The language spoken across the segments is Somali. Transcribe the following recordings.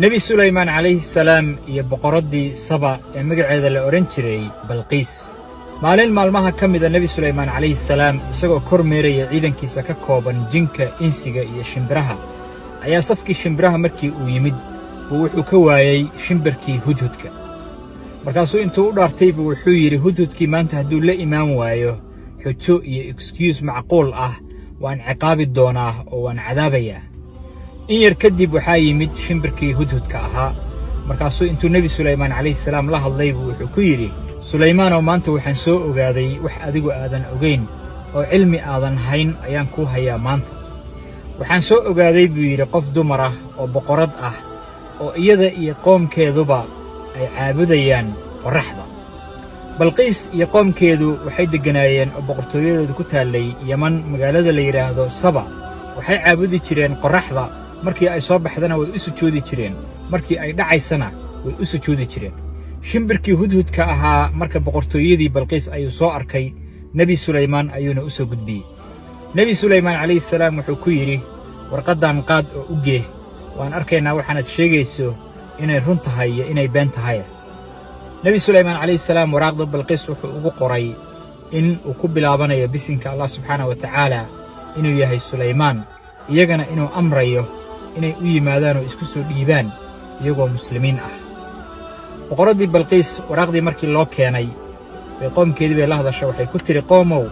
nebi sulaymaan calayhi salaam iyo boqoraddii saba ee magaceeda la odhan jiray balqiis. maalin maalmaha ka mida nebi sulaymaan calayhi salaam isagoo kor meeraya ciidankiisa ka kooban jinka, insiga iyo shimbiraha ayaa safkii shimbiraha markii uu yimid buu wuxuu ka waayey shimbirkii hudhudka. markaasuu intuu u dhaartay buu wuxuu yidhi, hudhudkii maanta hadduu la imaan waayo xujo iyo excuse macquul ah waan ciqaabi doonaa oo waan cadaabayaa. in yar kadib waxaa yimid shimbirkii hudhudka ahaa. markaasuu intuu nebi sulaymaan calayhi salaam la hadlay buu wuxuu ku yidhi, sulaymaanow maanta waxaan soo ogaaday wax adigu aadan ogayn oo cilmi aadan hayn ayaan kuu hayaa maanta. waxaan soo ogaaday buu yidhi qof dumar ah oo boqorad ah oo iyada iyo qoomkeeduba ay caabudayaan qorraxda. balqiis iyo qoomkeedu waxay degganaayeen oo boqortooyadooda ku taallay yaman magaalada la yidhaahdo saba. waxay caabudi jireen qorraxda, markii ay soo baxdana way u sujuudi jireen, markii ay dhacaysana way u sujuudi jireen. shimbirkii hudhudka ahaa marka boqortooyadii balqiis ayuu soo arkay, nebi sulaymaan ayuuna u soo gudbiyey. nebi sulaymaan calayhi salaam wuxuu ku yidhi, warqaddan qaad oo u geeh, waan arkaynaa waxaanad sheegayso inay run tahay iyo inay been tahay. nebi sulaymaan calayhi salaam waraaqda balqiis wuxuu ugu qoray in uu ku bilaabanayo bisinka allah subxaana wa tacaala inuu yahay sulaymaan, iyagana inuu amrayo inay u yimaadaan oo isku soo dhiibaan iyagoo muslimiin ah. boqoraddii balqiis waraaqdii markii loo keenay bay qoomkeedii bay la hadasha, waxay ku tidhi, qoomow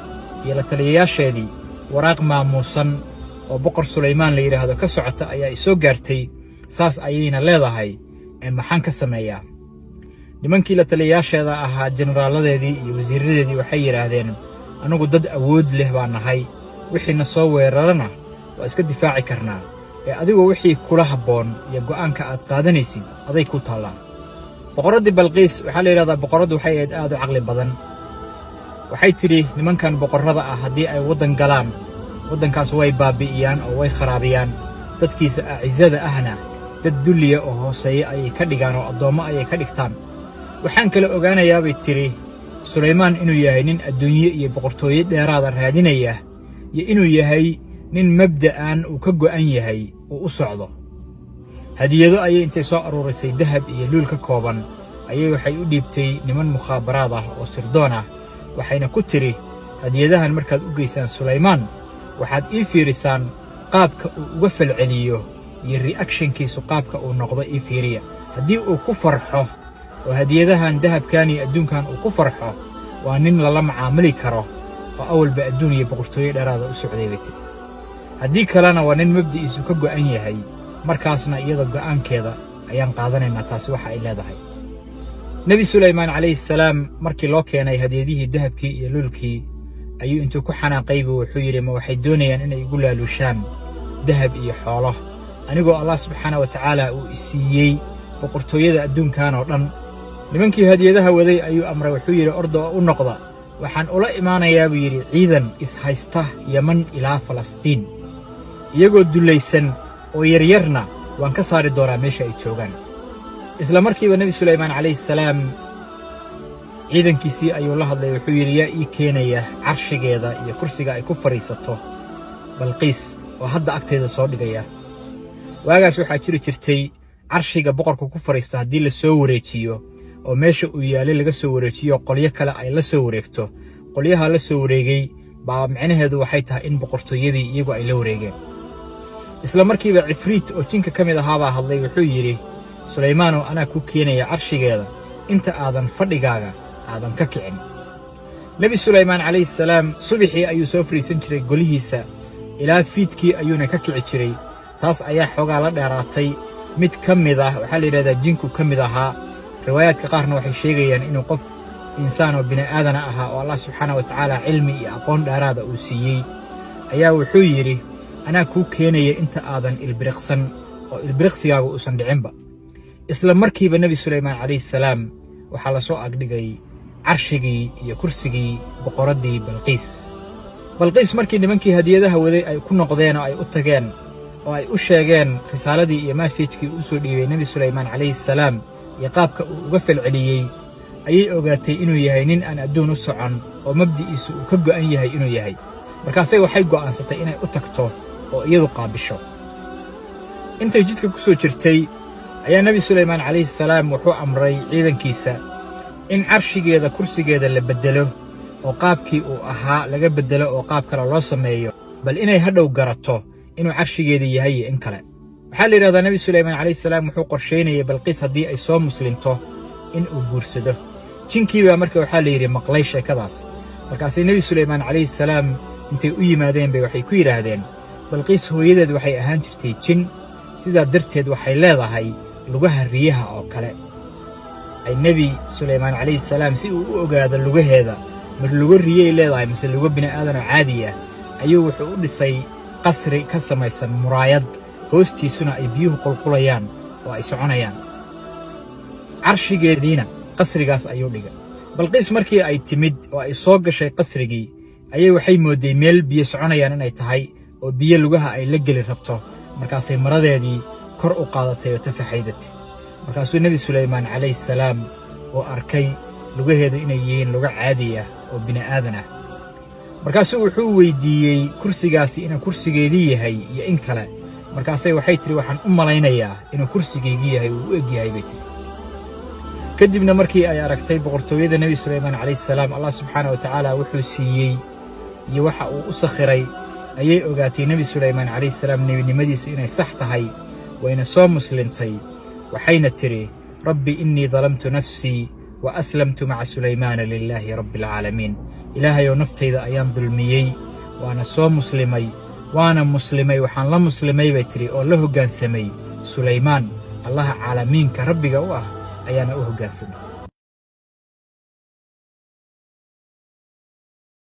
iyo la taliyayaasheedii, waraaq maamuusan oo boqor sulaymaan la yidhaahdo ka socota ayaa isoo gaartay, saas ayayna leedahay, ee maxaan ka sameeyaa? nimankii la taliyayaasheeda ahaa jeneraaladeedii iyo wasiirradeedii waxay yidhaahdeen, annugu dad awood leh baan nahay, wixiina soo weerarana waa iska difaaci karnaa, ee adigoo wixii kula habboon iyo go'aanka aad qaadanaysid aday ku taallaa. boqoraddii balqiis waxaa la yidhahdaa boqoraddu waxay ahayd aad u caqli badan. waxay tidhi, nimankan boqorrada ah haddii ay waddan galaan, waddankaas way baabbi'iyaan oo way kharaabiyaan, dadkiisa acizada ahna dad dulliya oo hooseeya ayay ka dhigaan oo addoommo ayay ka dhigtaan. waxaan kala ogaanayaa bay tidhi, sulaymaan inuu yahay nin adduunye iyo boqortooyo dheeraada raadinaya, iyo inuu yahay nin mabda'an uu ka go'an yahay uu u socdo. hadiyado ayay intay soo aruurisay dahab iyo luul ka kooban ayay waxay u dhiibtay niman mukhaabaraad ah oo sirdoon ah, waxayna ku tidhi, hadiyadahan markaad u geysaan sulaymaan waxaad ii fiirisaan qaabka uu uga falceliyo iyo re'akshankiisu qaabka uu noqdo ii fiiriya. haddii uu ku farxo oo hadiyadahan dahabkan iyo adduunkan uu ku farxo, waa nin lala macaamili karo oo awalba adduun iyo boqortooyo dheeraada u socday bay tidhi. haddii kalena waa nin mabdi'iisu ka go'an yahay, markaasna iyada go'aankeeda ayaan qaadanaynaa taasi waxa ay leedahay. nebi sulaymaan calayhi salaam markii loo keenay hadiyadihii dahabkii iyo luulkii ayuu intuu ku xanaaqay buu wuxuu yidhi, ma waxay doonayaan inay igu laaluushaan dahab iyo xoolo anigoo allah subxaana wa tacaala uu isiiyey boqortooyada adduunkan oo dhan? nimankii hadiyadaha waday ayuu amray, wuxuu yidhi, orda oo u noqda, waxaan ula imaanayaa buu yidhi ciidan ishaysta yaman ilaa falastiin, iyagoo dullaysan oo yaryarna waan ka saari doonaa meesha ay joogaan. isla markiiba nebi sulaymaan calayhi salaam ciidankiisii ayuu la hadlay, wuxuu yidhi, yaa ii keenaya carshigeeda iyo kursiga ay ku fadhiisato balqiis oo hadda agteeda soo dhigaya. waagaas waxaa jiri jirtay carshiga boqorku ku fadhiisto haddii la soo wareejiyo oo meesha uu yaalay laga soo wareejiyo qolyo kale ay la soo wareegto, qolyaha la soo wareegay baa micnaheedu waxay tahay in boqortooyadii iyagu ay la wareegeen. isla markiiba cifriit oo jinka ka mid ahaabaa hadlay, wuxuu yidhi, sulaymaanow anaa kuu keenaya carshigeeda inta aadan fadhigaaga aadan ka kicin. nebi sulaymaan calayhi salaam subaxii ayuu soo fadhiisan jiray golihiisa ilaa fiidkii ayuuna ka kici jiray. taas ayaa xoogaa la dheeraatay. mid ka mid ah waxaa la yidhahdaa jinku ka mid ahaa, riwaayaadka qaarna waxay sheegayaan inuu qof insaan oo bini'aadana ahaa oo allah subxaana wa tacaala cilmi iyo aqoon dheeraada uu siiyey, ayaa wuxuu yidhi, anaa kuu keenaya inta aadan ilbiriqsan oo ilbiriqsigaagu uusan dhicinba. isla markiiba nebi sulaymaan calayhi salaam waxaa la soo agdhigay carshigii iyo kursigii boqoraddii balqiis. balqiis markii nimankii hadiyadaha waday ay ku noqdeen oo ay u tageen oo ay u sheegeen risaaladii iyo maasajkii u soo dhiibay nebi sulaymaan calayhi salaam iyo qaabka uu uga falceliyey, ayay ogaatay inuu yahay nin aan adduun u socon oo mabdi'iisu uu ka go'an yahay inuu yahay. markaasay waxay go'aansatay inay u tagto oo iyadu qaabisho. intay jidka ku soo jirtay ayaa nebi sulaymaan calayhi salaam wuxuu amray ciidankiisa in carshigeeda kursigeeda la beddelo oo qaabkii uu ahaa laga beddelo oo qaab kale loo sameeyo, bal inay hadhow garato inuu carshigeedii yahay iyo in kale. waxaa la yidhahdaa nebi sulaymaan calayhi salaam wuxuu qorshaynayay balqiis haddii ay soo muslinto in uu guursado. jinkii baa marka waxaa la yidhi maqlay sheekadaas. markaasay nebi sulaymaan calayhi salaam intay u yimaadeen bay waxay ku yidhaahdeen, balqiis hooyadeed waxay ahaan jirtay jin, sidaa darteed waxay leedahay lugaha riyaha oo kale. ay nebi sulaymaan calayhi salaam si uu u ogaado lugaheeda mar lugo riyay leedahay mise lugo bini'aadanoo caadi ah, ayuu wuxuu u dhisay qasri ka samaysan muraayad, hoostiisuna ay biyuhu qulqulayaan oo ay soconayaan. carshigeediina qasrigaas ayuu dhigay. balqiis markii ay timid oo ay soo gashay qasrigii, ayay waxay moodday meel biyo soconayaan inay tahay oo biyo lugaha ay la geli rabto. markaasay maradeedii kor u qaadatay oo tafaxaydatay. markaasuu nebi sulaymaan calayhi salaam oo arkay lugaheedu inay yihiin lugo caadi ah oo bini'aadan ah. markaasuu wuxuu weyddiiyey kursigaasi inuu kursigeedii yahay iyo in kale. markaasay waxay tidhi, waxaan u malaynayaa inuu kursigaygii yahay, uu u eg yahay bay tidhi. kadibna markii ay aragtay boqortooyada nebi sulaymaan calayhi salaam allah subxaana wa tacaala wuxuu siiyey iyo waxa uu u sakhiray, ayay ogaatay nebi sulaymaan calayhi salaam nebinimadiisa inay sax tahay, wayna soo muslintay. waxayna tidhi, rabbi innii dalamtu nafsii wa aslamtu maca sulaymaana lilaahi rabbi alcaalamiin. ilaahayow naftayda ayaan dulmiyey, waana soo muslimay, waxaan la muslimay bay tidhi oo la hoggaansamay sulaymaan, allaha caalamiinka rabbiga u ah ayaana u hoggaansamay.